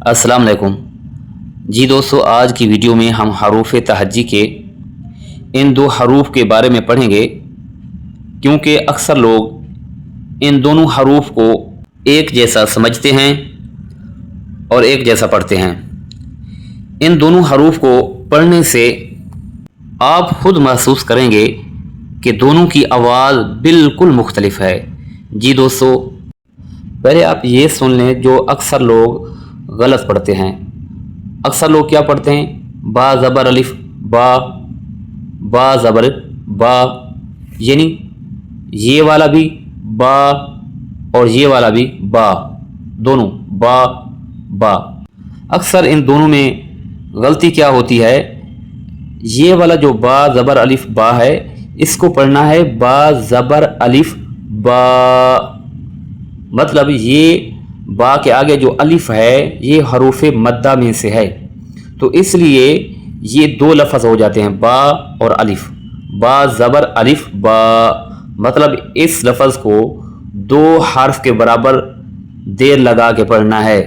अस्सलाम वालेकुम। जी दोस्तों, आज की वीडियो में हम हरूफ तहज्जी के इन दो हरूफ के बारे में पढ़ेंगे, क्योंकि अक्सर लोग इन दोनों हरूफ को एक जैसा समझते हैं और एक जैसा पढ़ते हैं। इन दोनों हरूफ को पढ़ने से आप खुद महसूस करेंगे कि दोनों की आवाज़ बिल्कुल मुख्तलिफ है। जी दोस्तों, पहले आप ये सुन लें जो अक्सर लोग गलत पढ़ते हैं। अक्सर लोग क्या पढ़ते हैं? बा ज़बर अलिफ बा, बा ज़बर बा, यानी ये वाला भी बा और ये वाला भी बा, दोनों बा बा। अक्सर इन दोनों में गलती क्या होती है? ये वाला जो बा ज़बर अलिफ बा है, इसको पढ़ना है बा ज़बर अलिफ बा। मतलब ये बा के आगे जो अलिफ है ये हरूफ मद्दा में से है, तो इसलिए ये दो लफ्ज़ हो जाते हैं, बा और अलिफ। बा ज़बर अलिफ बा, मतलब इस लफ्ज़ को दो हर्फ के बराबर देर लगा के पढ़ना है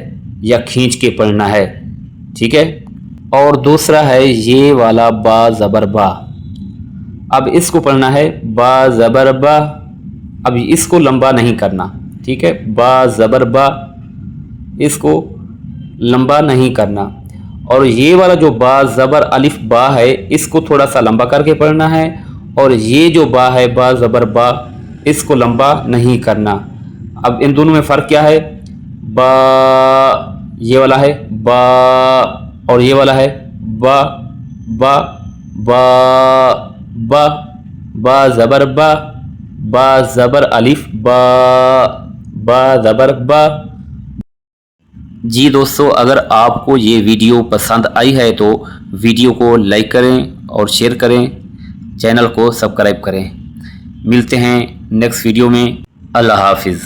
या खींच के पढ़ना है, ठीक है। और दूसरा है ये वाला बा ज़बर बा। अब इसको पढ़ना है बा ज़बर बा। अब इसको लंबा नहीं करना, ठीक है। बा ज़बर बा, इसको लंबा नहीं करना। और ये वाला जो बा ज़बर अलिफ बा है, इसको थोड़ा सा लंबा करके पढ़ना है। और ये जो बा है बा ज़बर बा, इसको लंबा नहीं करना। अब इन दोनों में फ़र्क क्या है? बा ये वाला है बा और ये वाला है बा बा बा बा, बा ज़बर बा, बा ज़बर अलिफ बा, बा ज़बर बा। जी दोस्तों, अगर आपको ये वीडियो पसंद आई है तो वीडियो को लाइक करें और शेयर करें, चैनल को सब्सक्राइब करें। मिलते हैं नेक्स्ट वीडियो में। अल्लाह हाफिज़।